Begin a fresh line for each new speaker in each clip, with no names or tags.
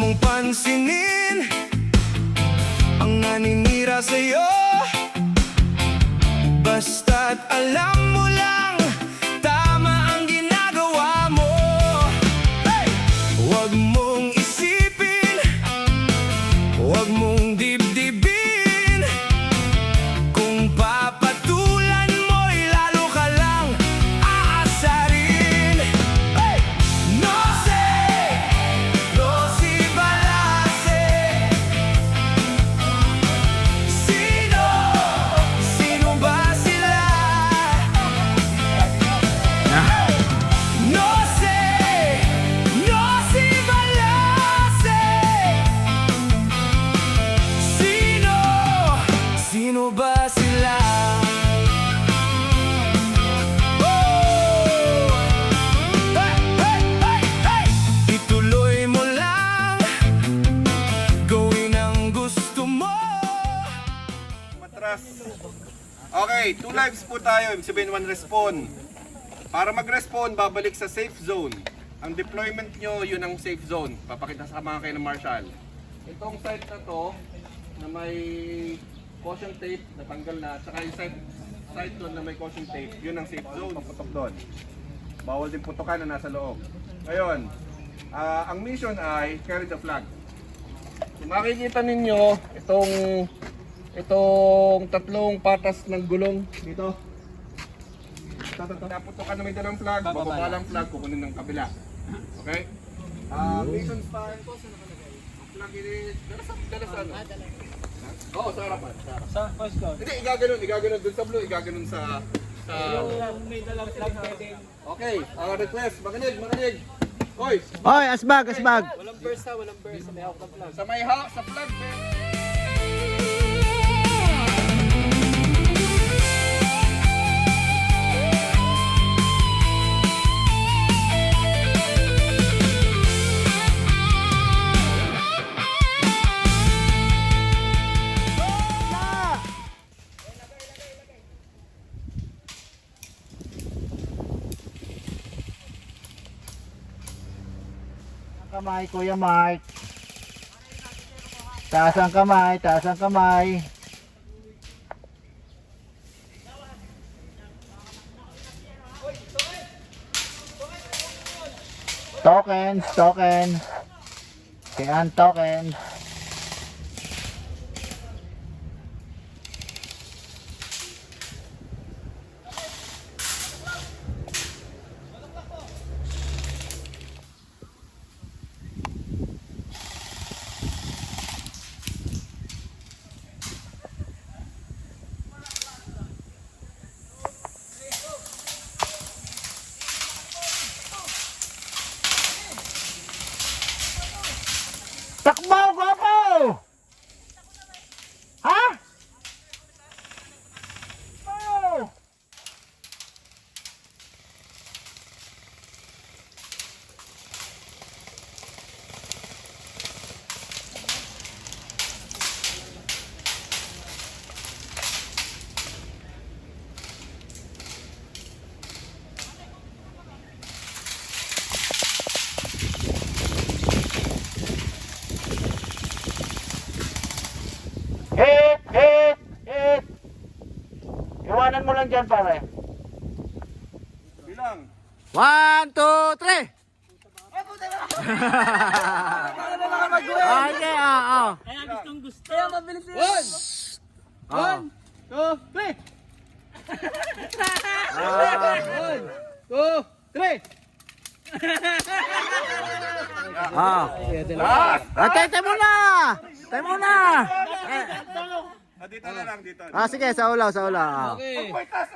mong pansinin ang naninira sa'yo. Basta't alam mo lang, tama ang ginagawa mo. Huwag mong isipin, huwag mong dibdibin. Kung papatulan mo'y lalo ka lang aasarin. No say, no si balase. Sino ba sila? No say, no si balase. Sino ba sila? Ituloy mo lang, gawin ang gusto mo.
Matras. Okay, 2 lives po tayo, ibig sabihin 1 respawn. Para mag-respawn, babalik sa safe zone. Ang deployment nyo, yun ang safe zone. Papakita sa mga kayo ng Marshall. Itong site na to, na may caution tape, natanggal na, tsaka yung site doon na may caution tape, yun ang safe zone. Paputok doon. Bawal din putukan na nasa loob. Ngayon, ang mission ay carry the flag. Kung makikita ninyo, itong tatlong patas ng gulong dito. Naputokan na may dalang flag, bababa lang flag, kukunin ng kabila. Okay? Mission start. Flag ini, dala sa ano? Oo, sa harapan.
Sa first code.
Hindi, igaganon dun sa blue, igaganon sa...
May dalang flag pwede.
Okay, request, makinig. Hoy,
Oy, asbag.
Walang burst ha, walang burst. May hawak ng flag.
sa may sa flag.
Kamay, Kuya Mark. Taas ang kamay. Token. Kailan token? Takbo, guwapo! Ha? Oh! Hit! Iwanan mo lang dyan, pare.
Bilang.
1, 2, 3! Okay,
Kaya gustong gusto. Kaya mabilis yun. 1, 2, 3. 1, 2, 3.
Tay muna!
Dito na lang, dito.
Sige, sa ulaw.
Okay. Kasi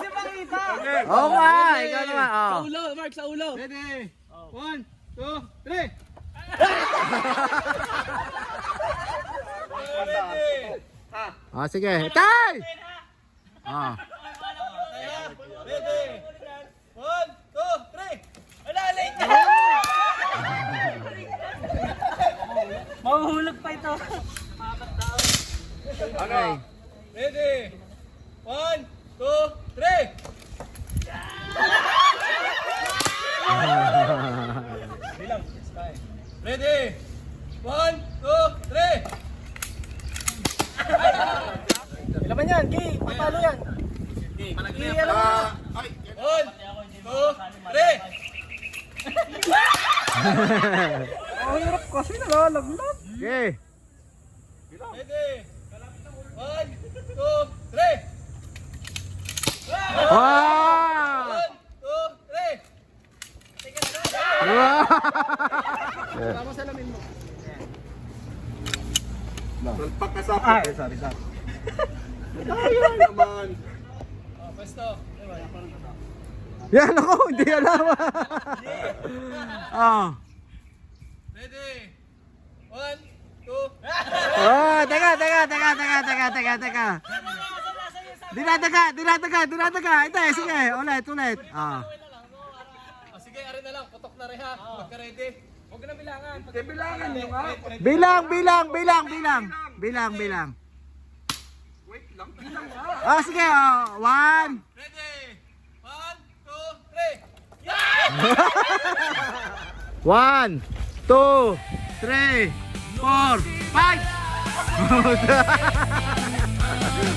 makita.
Oo nga, ikaw naman.
Sa ulo, Mark, sa ulo. Ready. 1, 2, 3.
Sige. Tay!
Ready. 1, 2, 3. Wala, late na. Mahuhulog pa ito.
Ano?
Ready. 1, 2, 3. Ang hirap kasi nalalaglag.
Okay. Wow! Wow!
Salpak ka sa
Sorry.
Ayun naman.
Yan ako, hindi alam. Oh. Oh, teka. Dinataga. Ito, sige, ulit. Ah.
Sige, arin na lang. Putok na rin ha. Pagka-ready. Huwag na bilangan.
Bilangan nyo nga.
Bilang.
Wait lang, bilang nga.
Oh, sige, oh. 1.
Ready? 1, 2, 3.
1, 2, 3, 4, 5.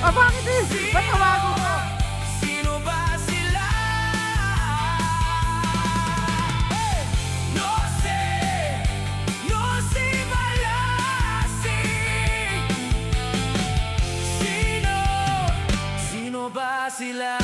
Ah, bakit eh? Ba't tawago ko?
Sino ba sila? No sé malasi. Sino ba sila?